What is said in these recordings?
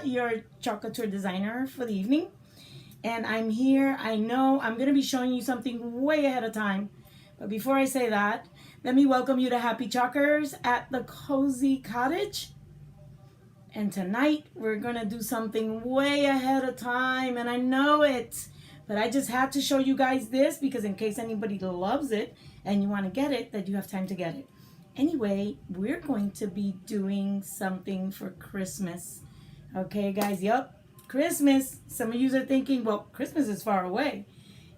your Couture designer for the evening. And I'm here. I know I'm going to be showing you something way ahead of time. But before I say that, let me welcome you to Happy Chalkers at the Cozy Cottage. And tonight we're going to do something way ahead of time. And I know it. But I just had to show you guys this because in case anybody loves it and you want to get it, that you have time to get it. Anyway, we're going to be doing something for Christmas. Okay, guys, yep, Christmas. Some of you are thinking, well, Christmas is far away.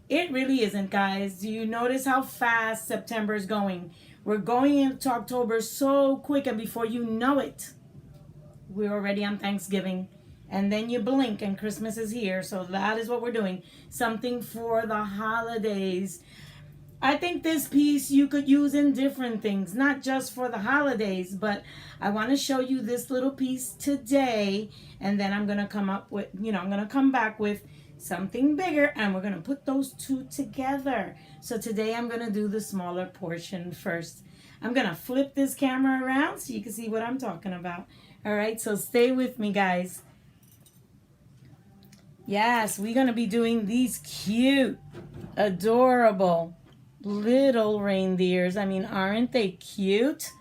It really isn't, guys. Do you notice how fast September is going? We're going into October so quick, and before you know it, we're already on Thanksgiving. And then you blink and Christmas is here. So that is what we're doing. Something for the holidays. I think this piece you could use in different things, not just for the holidays, but I want to show you this little piece today. And then I'm going to come up with, I'm going to come back with something bigger and we're going to put those two together. So today I'm going to do the smaller portion first. I'm going to flip this camera around so you can see what I'm talking about. All right, so stay with me, guys. Yes, we're going to be doing these cute, adorable little reindeers. I mean, aren't they cute?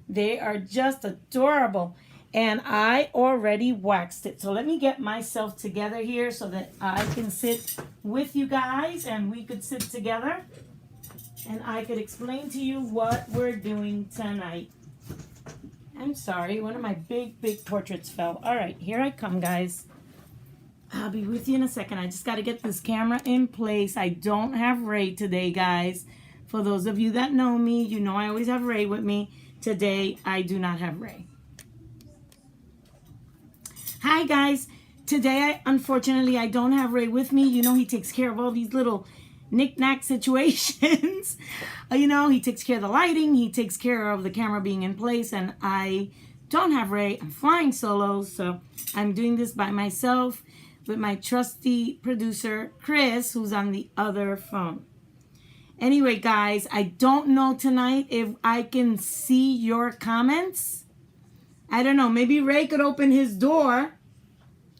They are just adorable. And I already waxed it. So let me get myself together here so that I can sit with you guys and we could sit together and I could explain to you what we're doing tonight. I'm sorry, one of my big portraits fell. All right, here I come, guys. I'll be with you in a second. I just got to get this camera in place. I don't have Ray today, guys. For those of you that know me, you know I always have Ray with me. Today, I do not have Ray. Hi, guys. Today, unfortunately, I don't have Ray with me. You know, he takes care of all these little knick-knack situations. He takes care of the lighting. He takes care of the camera being in place. And I don't have Ray. I'm flying solo, so I'm doing this by myself with my trusty producer, Chris, who's on the other phone. Anyway, guys, I don't know tonight if I can see your comments. I don't know. Maybe Ray could open his door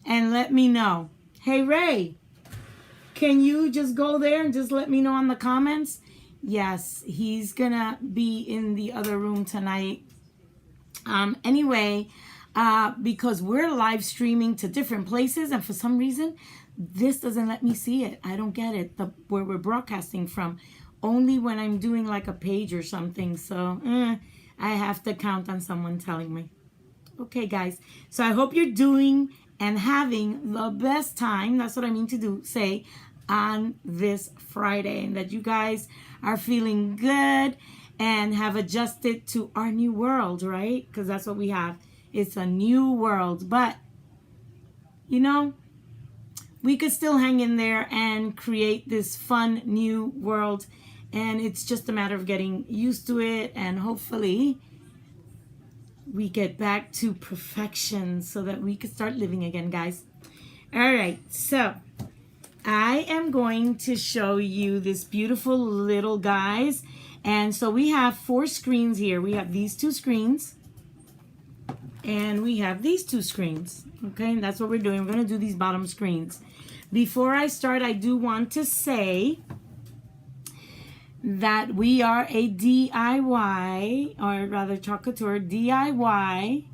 and let me know. Hey, Ray, can you just go there and just let me know on the comments? Yes, he's going to be in the other room tonight. Anyway, because we're live streaming to different places and for some reason this doesn't let me see it. I don't get it, where we're broadcasting from, only when I'm doing like a page or something. So I have to count on someone telling me. Okay, guys, so I hope you're doing and having the best time, that's what I mean to do, say, on this Friday, and that you guys are feeling good and have adjusted to our new world, right? Because that's what we have. It's a new world, but we could still hang in there and create this fun new world, and it's just a matter of getting used to it, and hopefully we get back to perfection so that we could start living again, guys. All right, so I am going to show you this beautiful little guys, and so we have 4 screens here. We have these 2 screens. And we have these 2 screens, okay? And that's what we're doing. We're going to do these bottom screens. Before I start, I do want to say that we are a DIY, or rather Couture DIY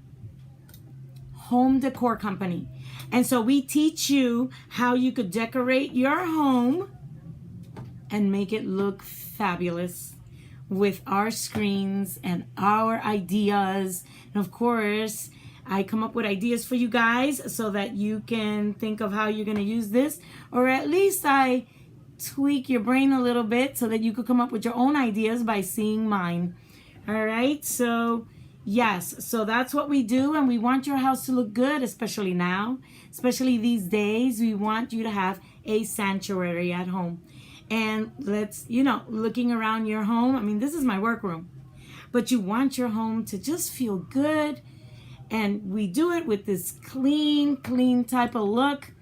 home decor company. And so we teach you how you could decorate your home and make it look fabulous with our screens and our ideas. And of course, I come up with ideas for you guys so that you can think of how you're going to use this, or at least I tweak your brain a little bit so that you could come up with your own ideas by seeing mine. All right, so yes, so that's what we do, and we want your house to look good, especially now, especially these days. We want you to have a sanctuary at home. And let's, looking around your home, I mean, this is my workroom, but you want your home to just feel good. And we do it with this clean type of look.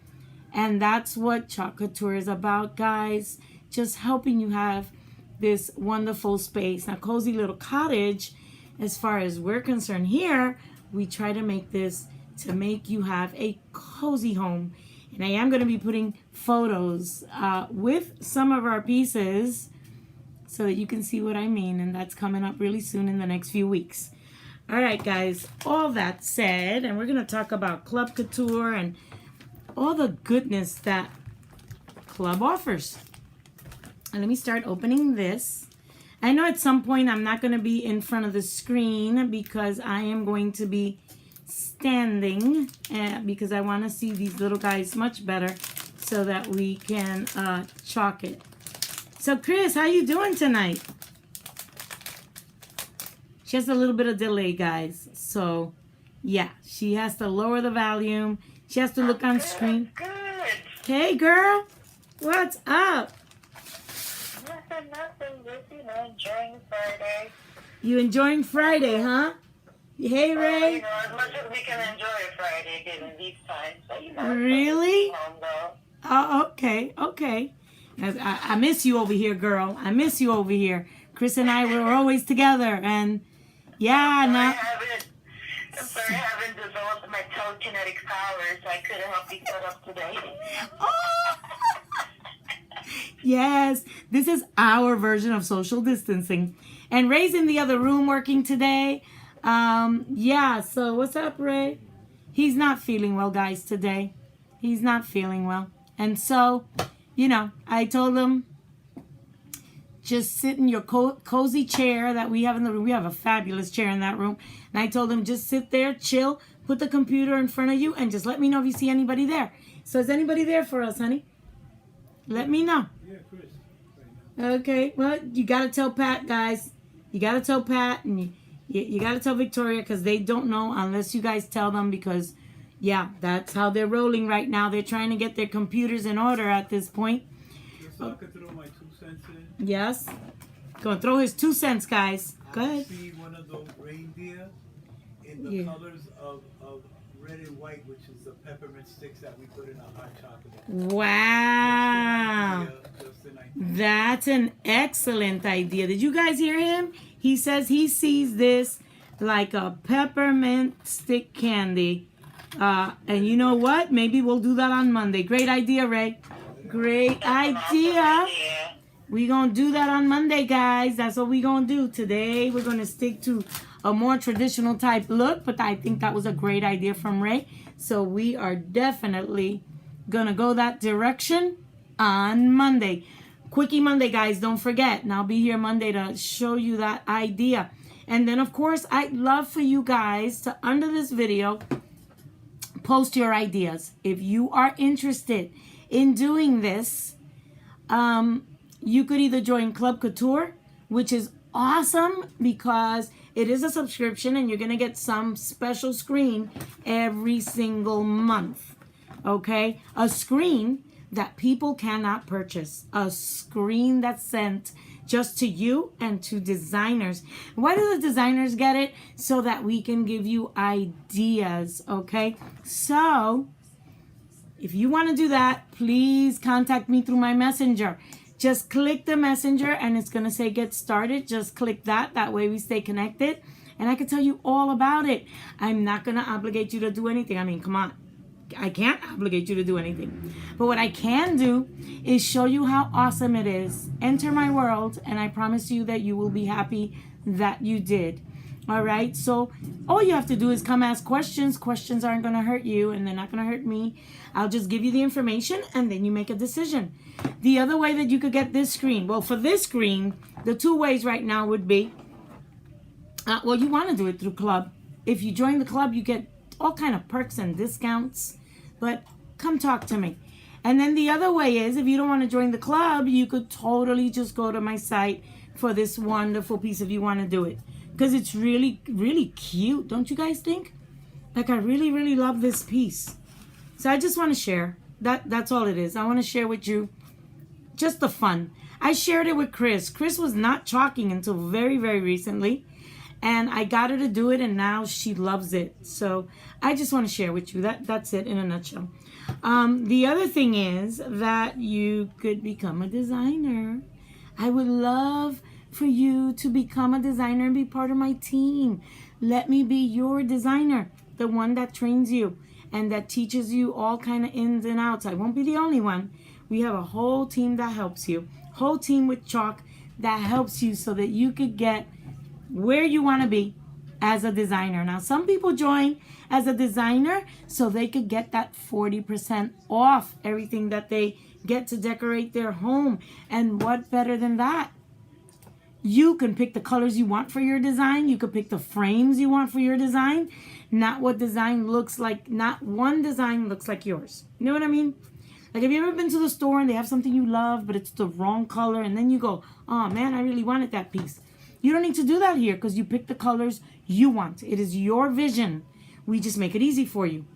And that's what Couture is about, guys. Just helping you have this wonderful space. Now, Cozy Little Cottage, as far as we're concerned here, we try to make this to make you have a cozy home. And I am going to be putting photos with some of our pieces so that you can see what I mean. And that's coming up really soon in the next few weeks. All right, guys, all that said, and we're going to talk about Club Couture and all the goodness that Club offers. And let me start opening this. I know at some point I'm not going to be in front of the screen because I am going to be standing because I want to see these little guys much better so that we can chalk it. So Chris, how you doing tonight? She has a little bit of delay, guys. So yeah, she has to lower the volume. She has to look on screen. Good. Hey girl, what's up? Nothing. Just, enjoying Friday. You enjoying Friday, huh? Hey, Ray. As much as we can enjoy Friday given these times. So, Really? Home, though. Oh, okay. I miss you over here, girl. I miss you over here. Chris and I were always together, and yeah, now. I'm sorry, I haven't developed my telekinetic powers, so I couldn't help you set up today. Oh. Yes, this is our version of social distancing. And Ray's in the other room working today. Yeah, so what's up, Ray? He's not feeling well, guys, today. He's not feeling well. And so, I told him, just sit in your cozy chair that we have in the room. We have a fabulous chair in that room. And I told him, just sit there, chill, put the computer in front of you, and just let me know if you see anybody there. So is anybody there for us, honey? Let me know. Yeah, Chris. Okay, well, you got to tell Pat, guys. You got to tell Pat, and you got to tell Victoria, because they don't know unless you guys tell them, because, yeah, that's how they're rolling right now. They're trying to get their computers in order at this point. Just so I could throw my 2 cents in. Yes. Gonna throw his 2 cents, guys. Go ahead. I see one of those reindeer in the colors of red and white, which is the peppermint sticks that we put in our hot chocolate. Wow. Just an idea. That's an excellent idea. Did you guys hear him? He says he sees this like a peppermint stick candy. And you know what? Maybe we'll do that on Monday. Great idea, Ray. Great idea. We're going to do that on Monday, guys. That's what we're going to do. Today, we're going to stick to a more traditional type look. But I think that was a great idea from Ray. So we are definitely going to go that direction on Monday. Quickie Monday, guys. Don't forget. And I'll be here Monday to show you that idea. And then, of course, I'd love for you guys to, under this video, post your ideas. If you are interested in doing this, you could either join Club Couture, which is awesome because it is a subscription and you're going to get some special screen every single month. Okay? A screen that people cannot purchase. A screen that's sent just to you and to designers. Why do the designers get it? So that we can give you ideas. Okay? So, if you want to do that, please contact me through my messenger. Just click the messenger and it's going to say get started. Just click that. That way we stay connected. And I can tell you all about it. I'm not going to obligate you to do anything. I mean, come on. I can't obligate you to do anything. But what I can do is show you how awesome it is. Enter my world and I promise you that you will be happy that you did. All right, so all you have to do is come ask questions. Questions aren't going to hurt you and they're not going to hurt me. I'll just give you the information and then you make a decision. The other way that you could get this screen, well, for this screen, the 2 ways right now would be, well, you want to do it through Club. If you join the Club, you get all kind of perks and discounts, but come talk to me. And then the other way is, if you don't want to join the Club, you could totally just go to my site for this wonderful piece if you want to do it. Because it's really, really cute. Don't you guys think? Like, I really, really love this piece. So I just want to share. That's all it is. I want to share with you just the fun. I shared it with Chris. Chris was not chalking until very, very recently. And I got her to do it, and now she loves it. So I just want to share with you. That's it in a nutshell. The other thing is that you could become a designer. I would love for you to become a designer and be part of my team. Let me be your designer. the one that trains you and that teaches you all kind of ins and outs. I won't be the only one. We have a whole team that helps you. Whole team with chalk that helps you so that you could get where you want to be as a designer. Now, some people join as a designer so they could get that 40% off everything that they get to decorate their home. And what better than that? You can pick the colors you want for your design. You could pick the frames you want for your design. Not what design looks like. Not one design looks like yours. You know what I mean? Like, have you ever been to the store and they have something you love, but it's the wrong color, and then you go, oh man, I really wanted that piece. You don't need to do that here because you pick the colors you want. It is your vision. We just make it easy for you,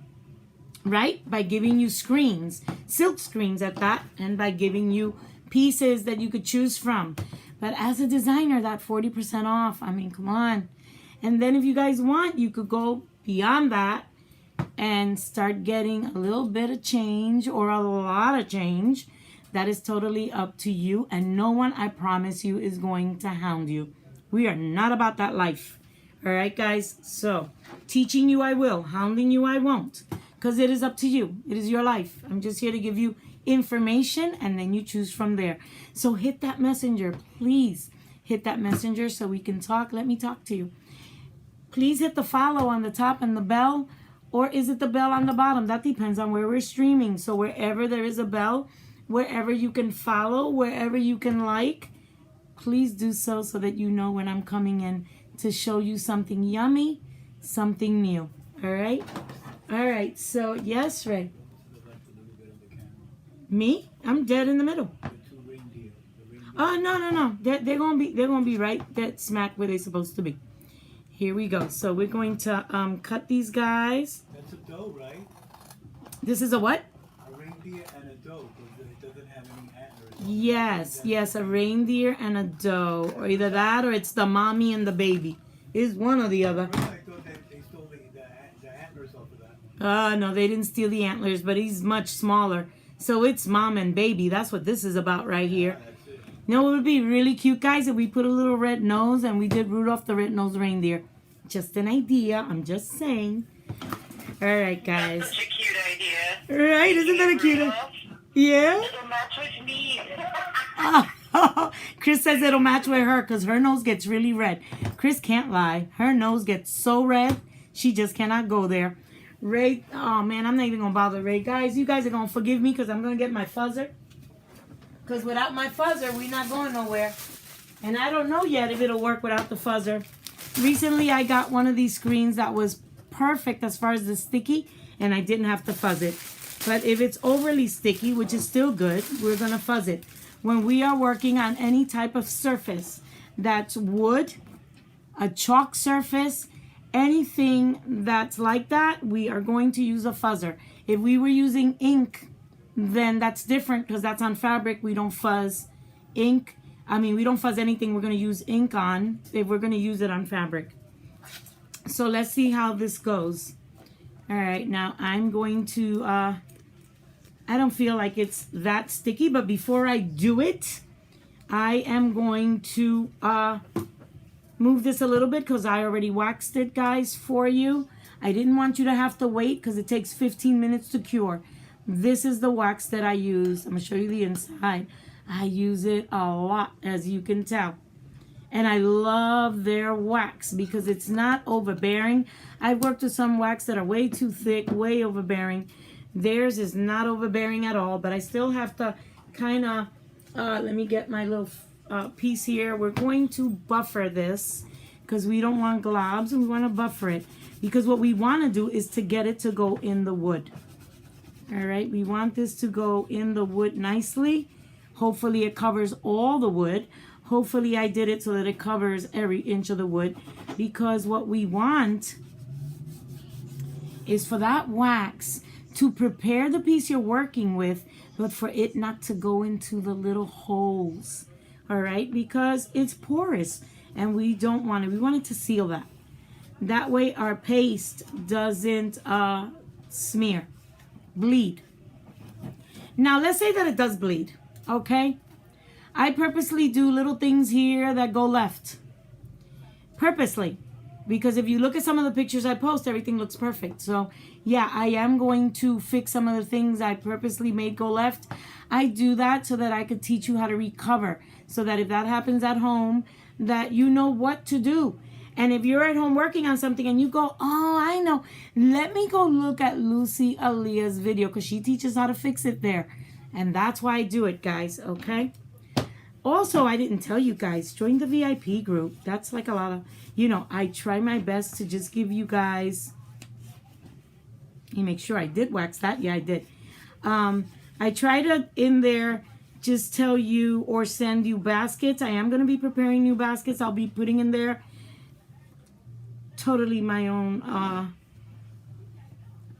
right? By giving you screens, silk screens at that, and by giving you pieces that you could choose from. But as a designer, that 40% off, I mean, come on. And then if you guys want, you could go beyond that and start getting a little bit of change or a lot of change. That is totally up to you. And no one, I promise you, is going to hound you. We are not about that life. All right, guys? So, teaching you I will. Hounding you I won't. Because it is up to you. It is your life. I'm just here to give you information, and then you choose from there. So hit that messenger. Please hit that messenger so we can talk. Let me talk to you. Please hit the follow on the top and the bell. Or is it the bell on the bottom? That depends on where we're streaming. So wherever there is a bell, wherever you can follow, wherever you can like, please do so that you know when I'm coming in to show you something yummy, something new. All right? All right. So, yes, Ray. Me? I'm dead in the middle. Oh, no. They're gonna be right dead smack where they're supposed to be. Here we go. So we're going to cut these guys. That's a doe, right? This is a what? A reindeer and a doe, because it doesn't have any antlers. Yes, a reindeer and a doe. Or either that or it's the mommy and the baby. It's one or the other. I thought they stole the antlers off of that. No, they didn't steal the antlers, but he's much smaller. So it's mom and baby. That's what this is about right here. You know, it would be really cute, guys, if we put a little red nose and we did Rudolph the Red-Nosed Reindeer. Just an idea. I'm just saying. All right, guys. That's such a cute idea. Right? Isn't that a cute idea? Yeah? It'll match with me. Chris says it'll match with her because her nose gets really red. Chris can't lie. Her nose gets so red, she just cannot go there. Ray, oh man, I'm not even going to bother Ray. Guys, you guys are going to forgive me because I'm going to get my fuzzer. Because without my fuzzer, we're not going nowhere. And I don't know yet if it'll work without the fuzzer. Recently, I got one of these screens that was perfect as far as the sticky, and I didn't have to fuzz it. But if it's overly sticky, which is still good, we're going to fuzz it. When we are working on any type of surface that's wood, a chalk surface, anything that's like that, we are going to use a fuzzer. If we were using ink, then that's different because that's on fabric. We don't fuzz ink. We don't fuzz anything we're going to use ink on if we're going to use it on fabric. So let's see how this goes. All right, now I'm going to, I don't feel like it's that sticky, but before I do it, I am going to move this a little bit because I already waxed it, guys, for you. I didn't want you to have to wait because it takes 15 minutes to cure. This is the wax that I use. I'm going to show you the inside. I use it a lot, as you can tell. And I love their wax because it's not overbearing. I've worked with some wax that are way too thick, way overbearing. Theirs is not overbearing at all, but I still have to kind of, let me get my little piece here. We're going to buffer this because we don't want globs, and we want to buffer it because what we want to do is to get it to go in the wood. All right, we want this to go in the wood nicely. Hopefully it covers all the wood. Hopefully I did it so that it covers every inch of the wood, because what we want is for that wax to prepare the piece you're working with, but for it not to go into the little holes. All right, because it's porous and we don't want it. We want it to seal that. That way our paste doesn't smear. Bleed. Now let's say that it does bleed, okay? I purposely do little things here that go left. Purposely. Because if you look at some of the pictures I post, everything looks perfect. So yeah, I am going to fix some of the things I purposely made go left. I do that so that I could teach you how to recover. So that if that happens at home, that you know what to do. And if you're at home working on something and you go, oh, I know, let me go look at Lucy Aaliyah's video because she teaches how to fix it there. And that's why I do it, guys, okay? Also, I didn't tell you guys, join the VIP group. That's like a lot of, you know, I try my best to just give you guys, let me make sure I did wax that. Yeah, I did. I try to, in there, just tell you or send you baskets. I am going to be preparing new baskets. I'll be putting in there totally my own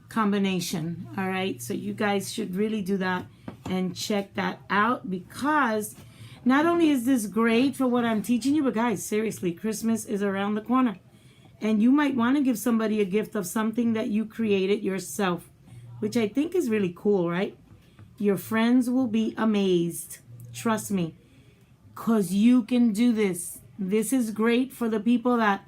combination. All right, so you guys should really do that and check that out, because not only is this great for what I'm teaching you, but guys, seriously, Christmas is around the corner. And you might want to give somebody a gift of something that you created yourself, which I think is really cool, right? Your friends will be amazed. Trust me, because you can do this. This is great for the people that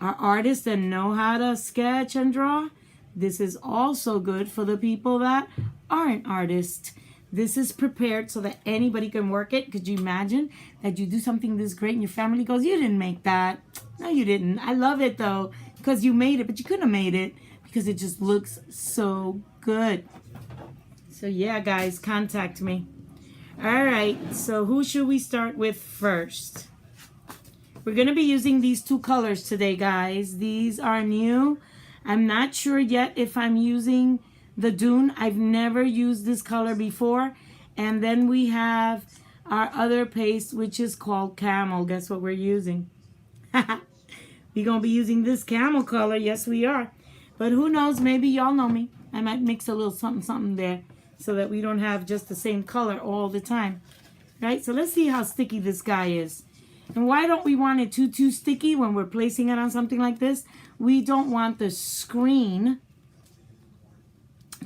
are artists and know how to sketch and draw. This is also good for the people that aren't artists. This is prepared so that anybody can work it. Could you imagine that you do something this great and your family goes, you didn't make that. No, you didn't. I love it though, because you made it, but you couldn't have made it because it just looks so good. So yeah, guys, contact me. All right, so who should we start with first? We're going to be using these two colors today, guys. These are new. I'm not sure yet if I'm using the Dune. I've never used this color before. And then we have our other paste, which is called Camel. Guess what we're using? We're going to be using this camel color. Yes, we are. But who knows? Maybe y'all know me. I might mix a little something there so that we don't have just the same color all the time. Right? So let's see how sticky this guy is. And why don't we want it too sticky when we're placing it on something like this? We don't want the screen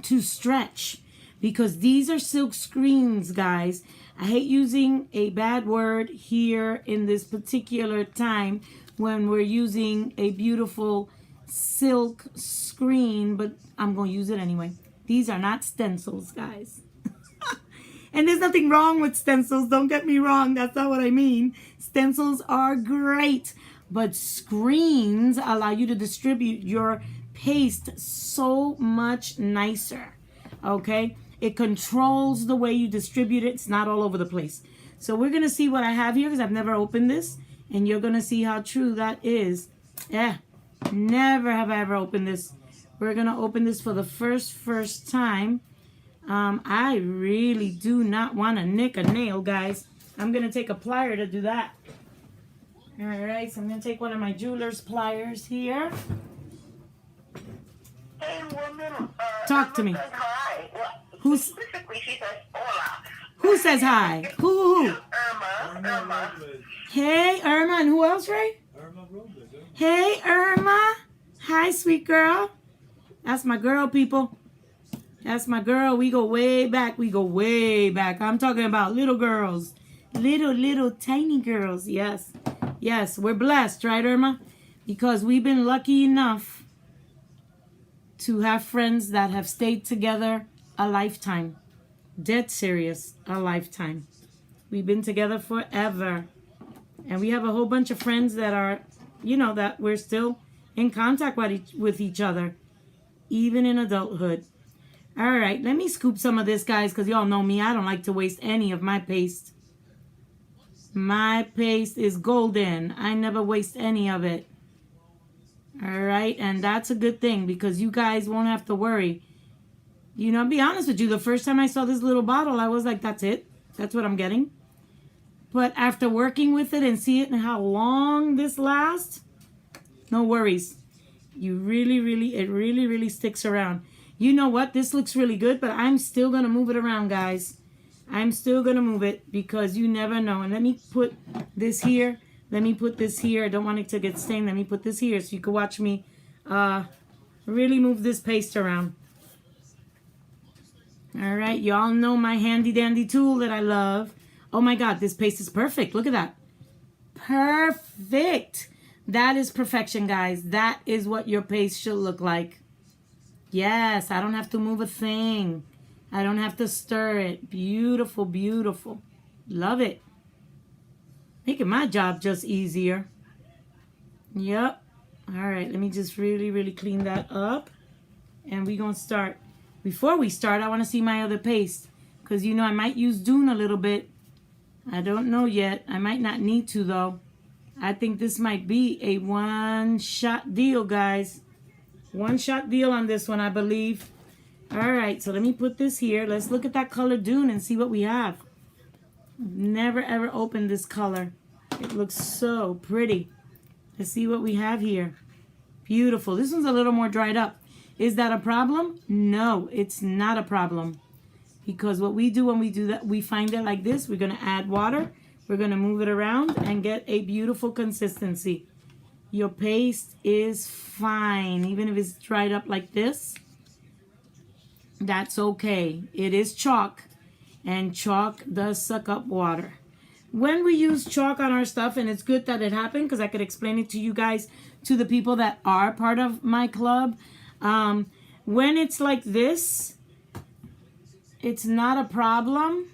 to stretch, because these are silk screens, guys. I hate using a bad word here in this particular time when we're using a beautiful silk screen, but I'm going to use it anyway. These are not stencils, guys. And there's nothing wrong with stencils. Don't get me wrong. That's not what I mean. Stencils are great, but screens allow you to distribute your paste so much nicer. Okay? It controls the way you distribute it. It's not all over the place. So we're going to see what I have here, because I've never opened this. And you're going to see how true that is. Yeah. Never have I ever opened this. We're going to open this for the first time. I really do not want to nick a nail, guys. I'm going to take a plier to do that. All right, so I'm going to take one of my jeweler's pliers here. Hey, woman. Talk to me. Says hi. Well, Who's? specifically, she says hola. Who says hi? Who? Irma. Hey, Irma, and who else, Ray? Irma Robles. Hey, Irma. Hi, sweet girl. That's my girl, people. That's my girl. We go way back. We go way back. I'm talking about little girls. Little, tiny girls. Yes. Yes, we're blessed, right, Irma? Because we've been lucky enough to have friends that have stayed together a lifetime. Dead serious, a lifetime. We've been together forever. And we have a whole bunch of friends that are, you know, that we're still in contact with each other, even in adulthood. All right, let me scoop some of this, guys, because y'all know me. I don't like to waste any of my paste. My paste is golden. I never waste any of it. All right, and that's a good thing, because you guys won't have to worry. You know, be honest with you, the first time I saw this little bottle, I was like, that's it. That's what I'm getting. But after working with it and see it and how long this lasts, no worries. It really sticks around. You know what? This looks really good, but I'm still going to move it around, guys. I'm still going to move it, because you never know. And let me put this here. Let me put this here. I don't want it to get stained. Let me put this here so you can watch me really move this paste around. All right. Y'all know my handy dandy tool that I love. Oh, my God. This paste is perfect. Look at that. Perfect. That is perfection, guys. That is what your paste should look like. Yes, I don't have to move a thing. I don't have to stir it. Beautiful, beautiful. Love it. Making my job just easier. Yep. All right, let me just really, really clean that up. And we're going to start. Before we start, I want to see my other paste. Because, you know, I might use Dune a little bit. I don't know yet. I might not need to, though. I think this might be a one-shot deal, guys. One-shot deal on this one, I believe. All right, so let me put this here. Let's look at that color Dune and see what we have. Never, ever opened this color. It looks so pretty. Let's see what we have here. Beautiful. This one's a little more dried up. Is that a problem? No, it's not a problem. Because what we do when we do that, we find it like this. We're going to add water. We're going to move it around and get a beautiful consistency. Your paste is fine. Even if it's dried up like this, that's okay. It is chalk. And chalk does suck up water. When we use chalk on our stuff, and it's good that it happened because I could explain it to you guys, to the people that are part of my club. When it's like this, it's not a problem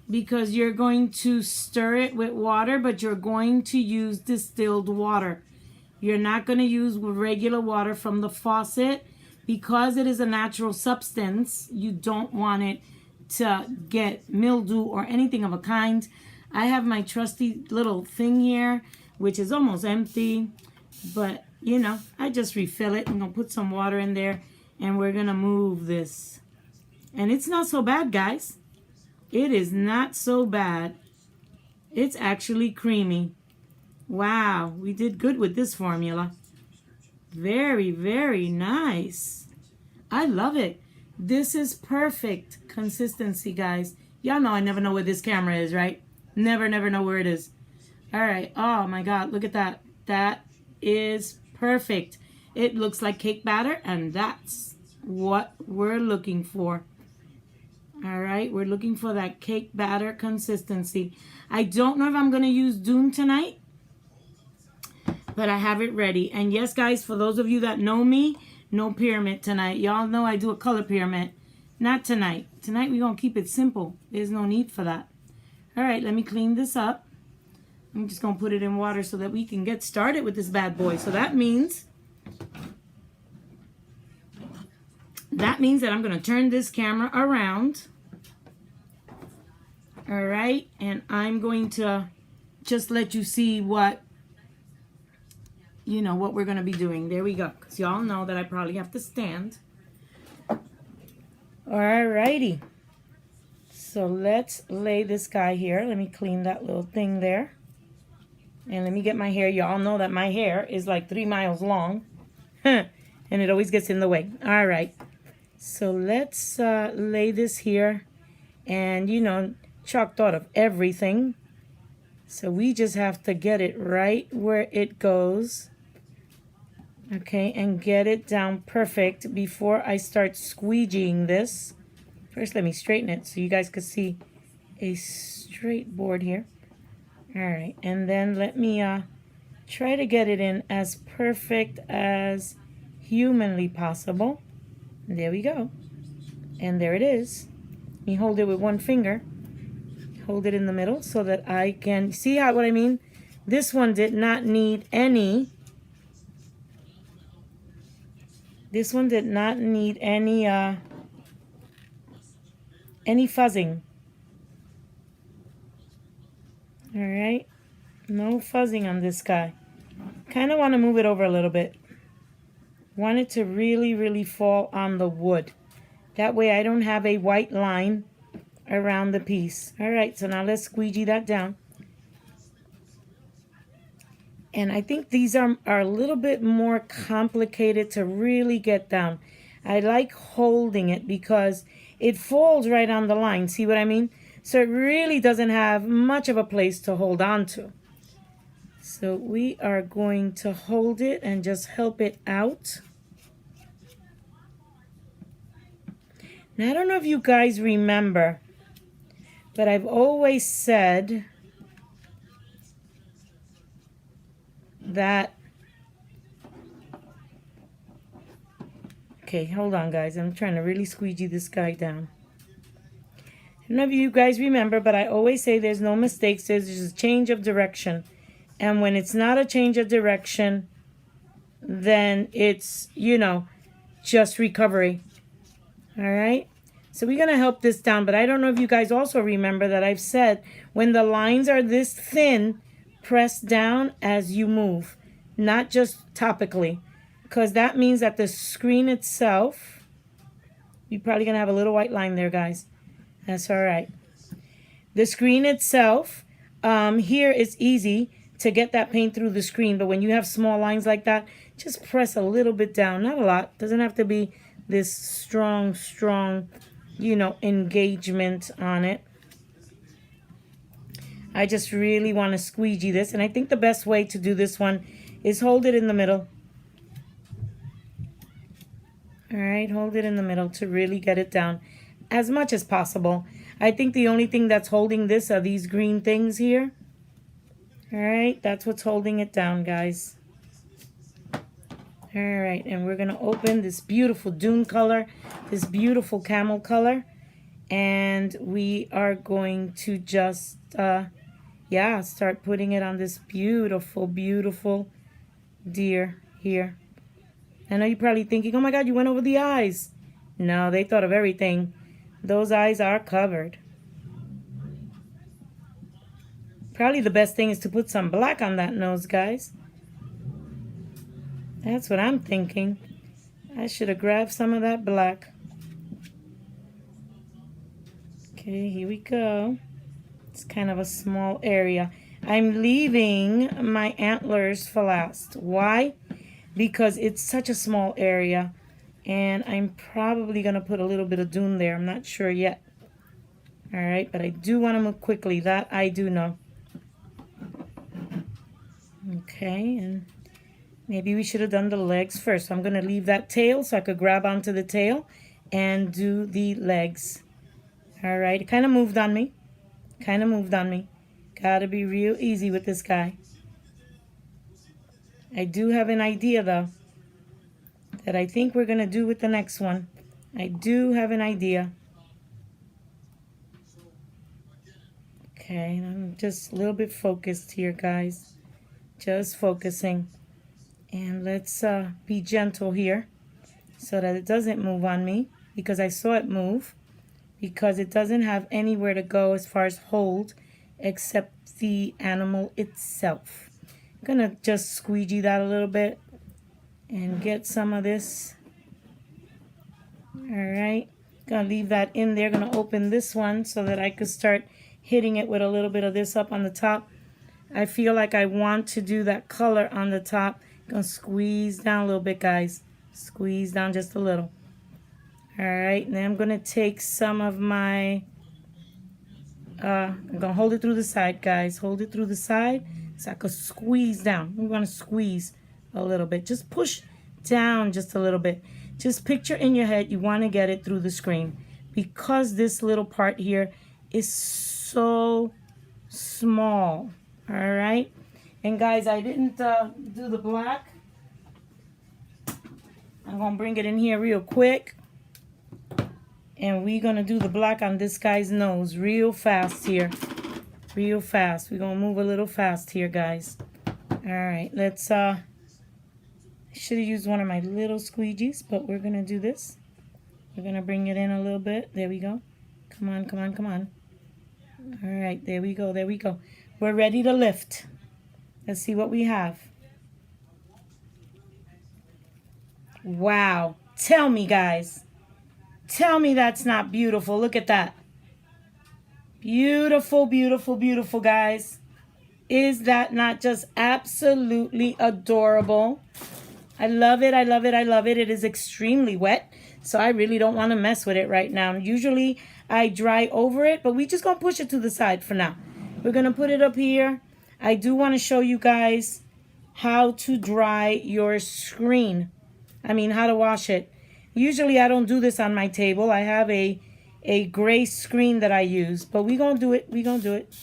because you're going to stir it with water, but you're going to use distilled water. You're not going to use regular water from the faucet because it is a natural substance. You don't want it to get mildew or anything of a kind. I have my trusty little thing here, which is almost empty, but you know, I just refill it. I'm gonna put some water in there and we're gonna move this. And it's not so bad, guys. It is not so bad. It's actually creamy. Wow, we did good with this formula. Very, very nice. I love it. This is perfect consistency, guys. Y'all know I never know where this camera is, right? Never know where it is. All right. Oh, my God. Look at that. That is perfect. It looks like cake batter, and that's what we're looking for. All right. We're looking for that cake batter consistency. I don't know if I'm going to use Dune tonight, but I have it ready. And yes, guys, for those of you that know me, no pyramid tonight. Y'all know I do a color pyramid. Not tonight. Tonight we're going to keep it simple. There's no need for that. All right, let me clean this up. I'm just going to put it in water so that we can get started with this bad boy. So that means that I'm going to turn this camera around. All right, and I'm going to just let you see what we're going to be doing. There we go. Because y'all know that I probably have to stand. Alrighty. So let's lay this guy here. Let me clean that little thing there. And let me get my hair. Y'all know that my hair is like 3 miles long. And it always gets in the way. All right. So let's lay this here. And, you know, Chalk thought of everything. So we just have to get it right where it goes. Okay, and get it down perfect before I start squeegeeing this. First, let me straighten it so you guys can see a straight board here. All right, and then let me try to get it in as perfect as humanly possible. There we go. And there it is. Let me hold it with one finger. Hold it in the middle so that I can see what I mean. This one did not need any. This one did not need any fuzzing. All right, no fuzzing on this guy. Kind of want to move it over a little bit. Want it to really, really fall on the wood. That way I don't have a white line around the piece. All right, so now let's squeegee that down. And I think these are a little bit more complicated to really get down. I like holding it because it falls right on the line. See what I mean? So it really doesn't have much of a place to hold on to. So we are going to hold it and just help it out. Now, I don't know if you guys remember, but I've always said that. Okay, hold on, guys. I'm trying to really squeegee this guy down. I don't know if you guys remember, but I always say there's no mistakes. There's just a change of direction. And when it's not a change of direction, then it's, you know, just recovery. All right? So we're going to help this down. But I don't know if you guys also remember that I've said when the lines are this thin, press down as you move, not just topically. Because that means that the screen itself, you're probably going to have a little white line there, guys. That's all right. The screen itself, here it's easy to get that paint through the screen. But when you have small lines like that, just press a little bit down. Not a lot. Doesn't have to be this strong, you know, engagement on it. I just really want to squeegee this. And I think the best way to do this one is hold it in the middle. All right, hold it in the middle to really get it down as much as possible. I think the only thing that's holding this are these green things here. All right, that's what's holding it down, guys. All right, and we're going to open this beautiful dune color, this beautiful camel color. And we are going to just, start putting it on this beautiful, beautiful deer here. I know you're probably thinking, oh my God, you went over the eyes. No, they thought of everything. Those eyes are covered. Probably the best thing is to put some black on that nose, guys. That's what I'm thinking. I should have grabbed some of that black. Okay, here we go. It's kind of a small area. I'm leaving my antlers for last. Why? Because it's such a small area. And I'm probably going to put a little bit of dune there. I'm not sure yet. All right, but I do want to move quickly. That I do know. Okay, and maybe we should have done the legs first. So I'm going to leave that tail so I could grab onto the tail and do the legs. All right, it kind of moved on me. Gotta be real easy with this guy. I do have an idea, though, that I think we're going to do with the next one. I do have an idea. Okay, I'm just a little bit focused here, guys. Just focusing. And let's be gentle here so that it doesn't move on me, because I saw it move, because it doesn't have anywhere to go as far as hold except the animal itself. I'm going to just squeegee that a little bit and get some of this. All right. Going to leave that in there. Going to open this one so that I could start hitting it with a little bit of this up on the top. I feel like I want to do that color on the top. Going to squeeze down a little bit, guys. Squeeze down just a little. All right. And then I'm going to take some of my... I'm going to hold it through the side, guys. Hold it through the side so I could squeeze down. We're going to squeeze a little bit. Just push down just a little bit. Just picture in your head you want to get it through the screen, because this little part here is so small. All right. And guys, I didn't do the black. I'm going to bring it in here real quick. And we're going to do the black on this guy's nose real fast here. Real fast. We're going to move a little fast here, guys. All right. Let's, I should have used one of my little squeegees, but we're going to do this. We're going to bring it in a little bit. There we go. Come on, come on, come on. All right. There we go. There we go. We're ready to lift. Let's see what we have. Wow. Tell me, guys. Tell me that's not beautiful. Look at that. Beautiful, beautiful, beautiful, guys. Is that not just absolutely adorable? I love it. I love it. I love it. It is extremely wet, so I really don't want to mess with it right now. Usually I dry over it, but we just going to push it to the side for now. We're going to put it up here. I do want to show you guys how to dry your screen. I mean, how to wash it. Usually I don't do this on my table. I have a gray screen that I use. But we're going to do it. We're going to do it.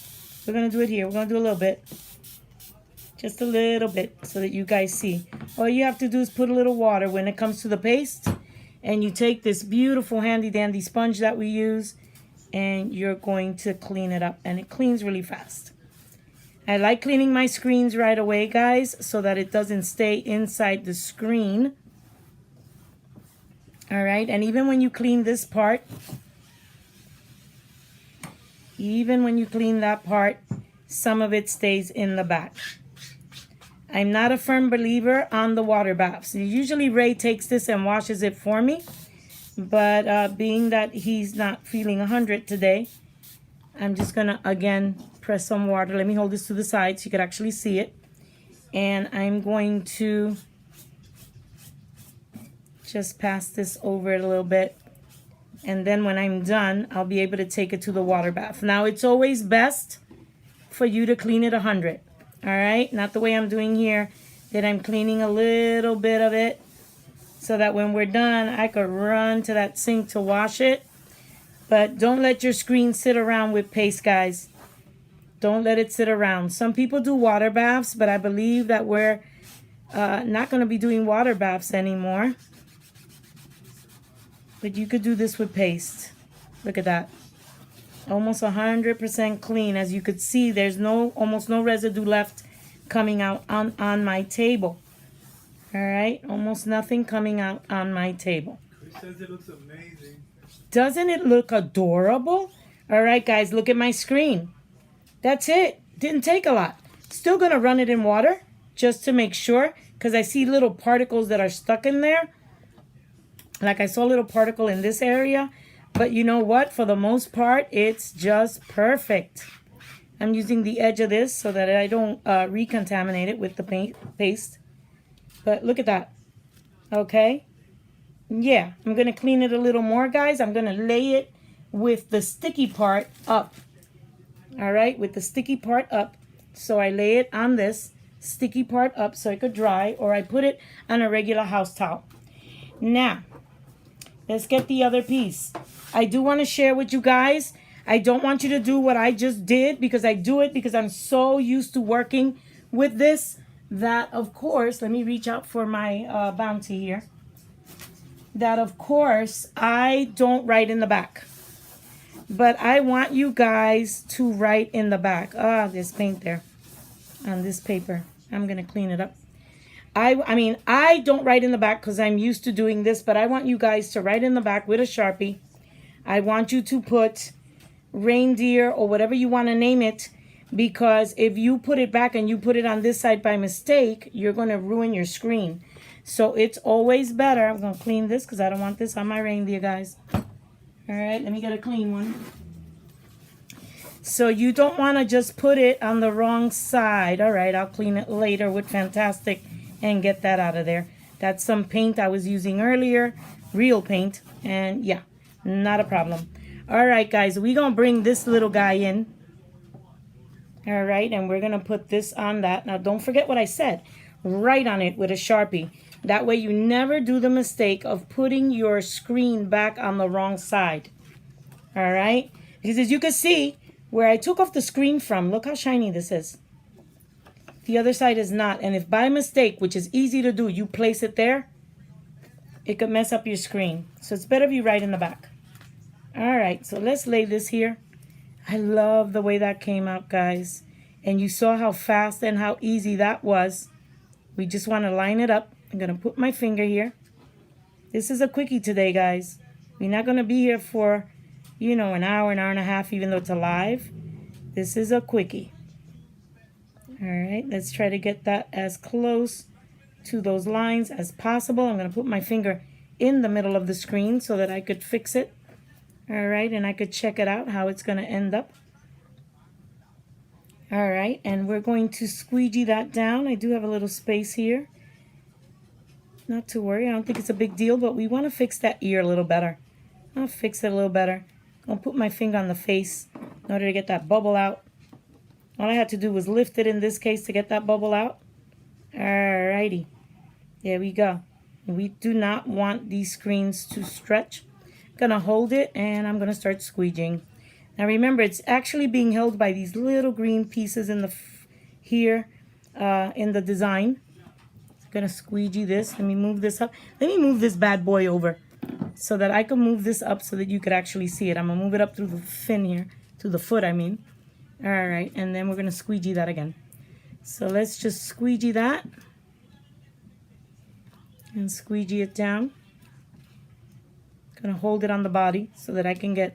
We're going to do it here. We're going to do a little bit. Just a little bit so that you guys see. All you have to do is put a little water when it comes to the paste. And you take this beautiful handy dandy sponge that we use. And you're going to clean it up. And it cleans really fast. I like cleaning my screens right away, guys. So that it doesn't stay inside the screen. Alright. And even when you clean this part. Even when you clean that part. Some of it stays in the back. I'm not a firm believer on the water baths. Usually Ray takes this and washes it for me. But being that he's not feeling 100 today, I'm just going to, again, press some water. Let me hold this to the side so you can actually see it. And I'm going to just pass this over it a little bit. And then when I'm done, I'll be able to take it to the water bath. Now, it's always best for you to clean it 100. All right, not the way I'm doing here, that I'm cleaning a little bit of it so that when we're done, I could run to that sink to wash it. But don't let your screen sit around with paste, guys. Don't let it sit around. Some people do water baths, but I believe that we're not going to be doing water baths anymore. But you could do this with paste. Look at that. Almost 100% clean. As you could see, there's almost no residue left coming out on my table. All right, almost nothing coming out on my table. Chris says it looks amazing. Doesn't it look adorable? All right, guys, look at my screen. That's it. Didn't take a lot. Still gonna run it in water just to make sure, because I see little particles that are stuck in there. Like I saw a little particle in this area. But you know what? For the most part, it's just perfect. I'm using the edge of this so that I don't recontaminate it with the paste. But look at that. Okay? Yeah, I'm going to clean it a little more, guys. I'm going to lay it with the sticky part up. All right? With the sticky part up. So I lay it on this sticky part up so it could dry. Or I put it on a regular house towel. Now, let's get the other piece. I do want to share with you guys. I don't want you to do what I just did because I do it because I'm so used to working with this that, of course, let me reach out for my bounty here. That, of course, I don't write in the back. But I want you guys to write in the back. Ah, there's paint there on this paper. I'm going to clean it up. I mean, I don't write in the back because I'm used to doing this, but I want you guys to write in the back with a Sharpie. I want you to put reindeer or whatever you want to name it, because if you put it back and you put it on this side by mistake, you're going to ruin your screen. So it's always better. I'm going to clean this because I don't want this on my reindeer, guys. All right, let me get a clean one. So you don't want to just put it on the wrong side. All right, I'll clean it later with Fantastic and get that out of there. That's some paint I was using earlier, real paint, and yeah, not a problem. All right, guys, we're going to bring this little guy in. All right, and we're going to put this on that. Now, don't forget what I said. Write on it with a Sharpie. That way you never do the mistake of putting your screen back on the wrong side. All right? Because as you can see, where I took off the screen from, look how shiny this is. The other side is not. And if by mistake, which is easy to do, you place it there, it could mess up your screen. So it's better if you write in the back. All right, so let's lay this here. I love the way that came out, guys. And you saw how fast and how easy that was. We just want to line it up. I'm going to put my finger here. This is a quickie today, guys. We're not going to be here for, you know, an hour and a half, even though it's alive. This is a quickie. All right, let's try to get that as close to those lines as possible. I'm going to put my finger in the middle of the screen so that I could fix it. All right, and I could check it out, how it's going to end up. All right, and we're going to squeegee that down. I do have a little space here. Not to worry, I don't think it's a big deal, but we want to fix that ear a little better. I'll fix it a little better. I'll put my finger on the face in order to get that bubble out. All I had to do was lift it in this case to get that bubble out. All righty, there we go. We do not want these screens to stretch. I'm gonna hold it and I'm gonna start squeegeeing. Now remember, it's actually being held by these little green pieces in the here. in the design. I'm gonna squeegee this. Let me move this up. Let me move this bad boy over so that I can move this up so that you could actually see it. I'm gonna move it up through the fin here, to the foot, I mean. All right, and then we're gonna squeegee that again. So let's just squeegee that and squeegee it down. Gonna hold it on the body so that I can get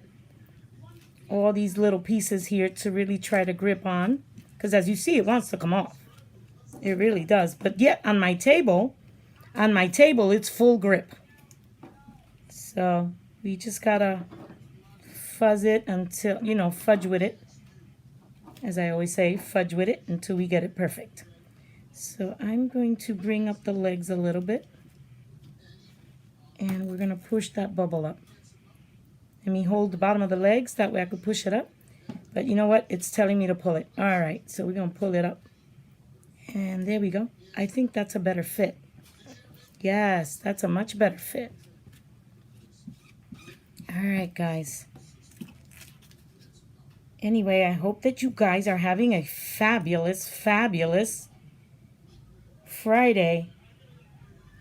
all these little pieces here to really try to grip on, because as you see, it wants to come off. It really does. But yet on my table, it's full grip. So we just gotta fuzz it until, you know, fudge with it. As I always say, fudge with it until we get it perfect. So I'm going to bring up the legs a little bit. And we're gonna push that bubble up. Let me hold the bottom of the legs, that way I could push it up. But you know what? It's telling me to pull it. All right, so we're gonna pull it up. And there we go. I think that's a better fit. Yes, that's a much better fit. All right, guys. Anyway, I hope that you guys are having a fabulous, fabulous Friday.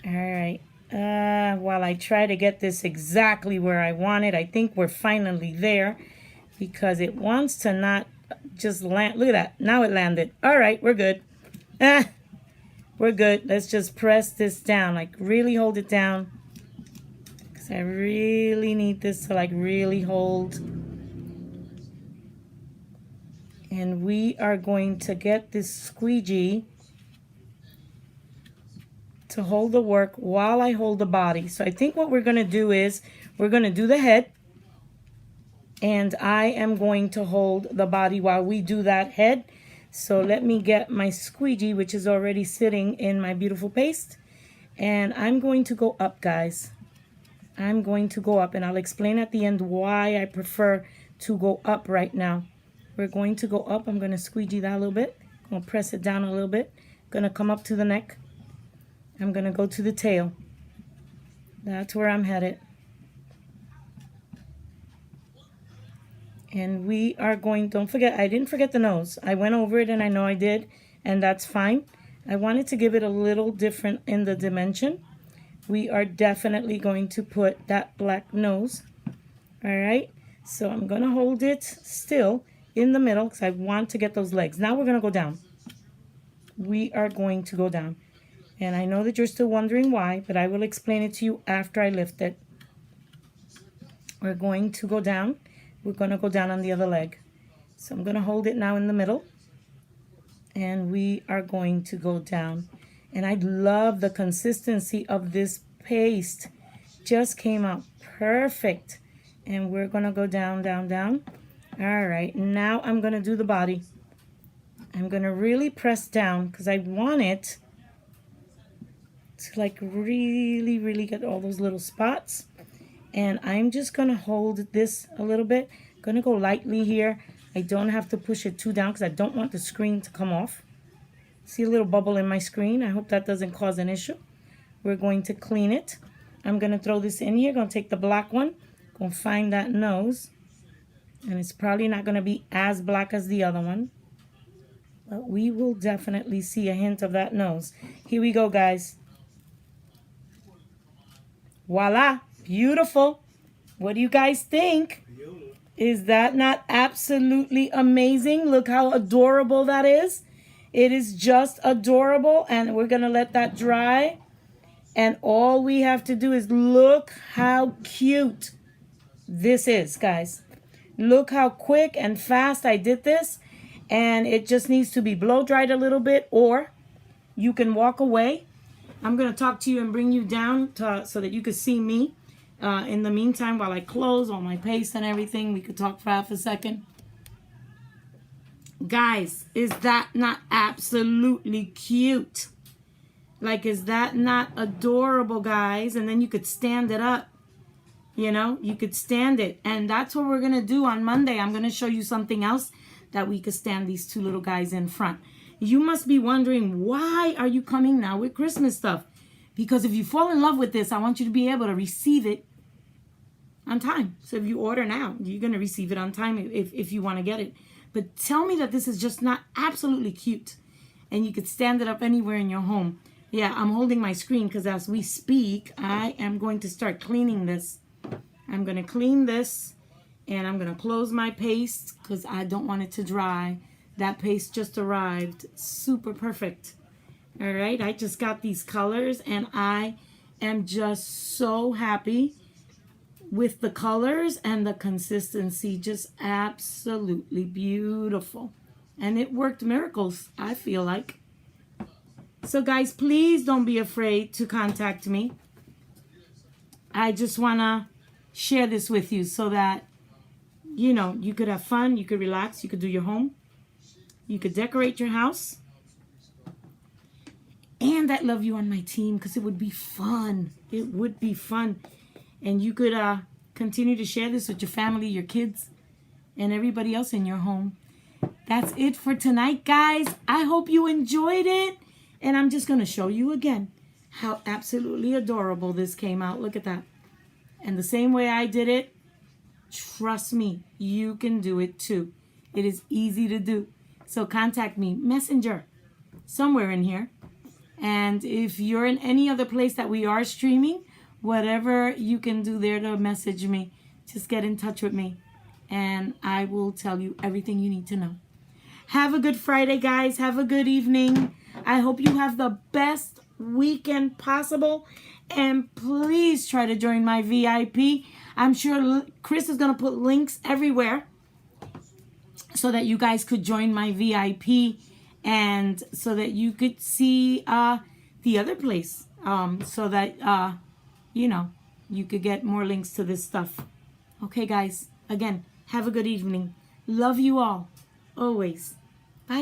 All right. While I try to get this exactly where I want it, I think we're finally there because it wants to not just land. Look at that. Now it landed. All right, we're good. We're good. Let's just press this down, like really hold it down, because I really need this to like really hold. And we are going to get this squeegee to hold the work while I hold the body. So I think what we're going to do is we're going to do the head, and I am going to hold the body while we do that head. So let me get my squeegee, which is already sitting in my beautiful paste, and I'm going to go up, guys. I'm going to go up, and I'll explain at the end why I prefer to go up right now. We're going to go up. I'm going to squeegee that a little bit. I'm going to press it down a little bit. Going to come up to the neck. I'm going to go to the tail. That's where I'm headed. And we are going, don't forget, I didn't forget the nose. I went over it and I know I did, and that's fine. I wanted to give it a little different in the dimension. We are definitely going to put that black nose. All right. So I'm going to hold it still in the middle because I want to get those legs. Now we're going to go down. We are going to go down. And I know that you're still wondering why, but I will explain it to you after I lift it. We're going to go down. We're going to go down on the other leg. So I'm going to hold it now in the middle. And we are going to go down. And I love the consistency of this paste. Just came out perfect. And we're going to go down, down, down. All right. Now I'm going to do the body. I'm going to really press down because I want it to like really, really get all those little spots. And I'm just going to hold this a little bit. Going to go lightly here. I don't have to push it too down because I don't want the screen to come off. See a little bubble in my screen? I hope that doesn't cause an issue. We're going to clean it. I'm going to throw this in here. Going to take the black one. Going to find that nose. And it's probably not going to be as black as the other one. But we will definitely see a hint of that nose. Here we go, guys. Voila. Beautiful. What do you guys think? Is that not absolutely amazing? Look how adorable that is. It is just adorable. And we're going to let that dry. And all we have to do is look how cute this is, guys. Look how quick and fast I did this. And it just needs to be blow dried a little bit, or you can walk away. I'm going to talk to you and bring you down so that you can see me. In the meantime, while I close all my paste and everything, we could talk for half a second. Guys, is that not absolutely cute? Like, is that not adorable, guys? And then you could stand it up. You know, you could stand it. And that's what we're going to do on Monday. I'm going to show you something else that we could stand these two little guys in front. You must be wondering, why are you coming now with Christmas stuff? Because if you fall in love with this, I want you to be able to receive it on time. So if you order now, you're going to receive it on time if you want to get it. But tell me that this is just not absolutely cute. and you could stand it up anywhere in your home. Yeah, I'm holding my screen because as we speak, I am going to start cleaning this. I'm going to clean this, and I'm going to close my paste because I don't want it to dry. That paste just arrived. Super perfect. All right, I just got these colors, and I am just so happy with the colors and the consistency. Just absolutely beautiful. And it worked miracles, I feel like. So guys, please don't be afraid to contact me. I just want to share this with you so that, you know, you could have fun, you could relax, you could do your home, you could decorate your house. And I love you on my team because it would be fun. It would be fun. And you could continue to share this with your family, your kids, and everybody else in your home. That's it for tonight, guys. I hope you enjoyed it. And I'm just going to show you again how absolutely adorable this came out. Look at that. And the same way I did it, trust me, you can do it too. It is easy to do. So contact me, Messenger, somewhere in here. And if you're in any other place that we are streaming, whatever you can do there to message me, just get in touch with me. And I will tell you everything you need to know. Have a good Friday, guys. Have a good evening. I hope you have the best weekend possible. And please try to join my VIP. I'm sure Chris is going to put links everywhere so that you guys could join my VIP and so that you could see the other place. So that, you know, you could get more links to this stuff. Okay, guys. Again, have a good evening. Love you all. Always.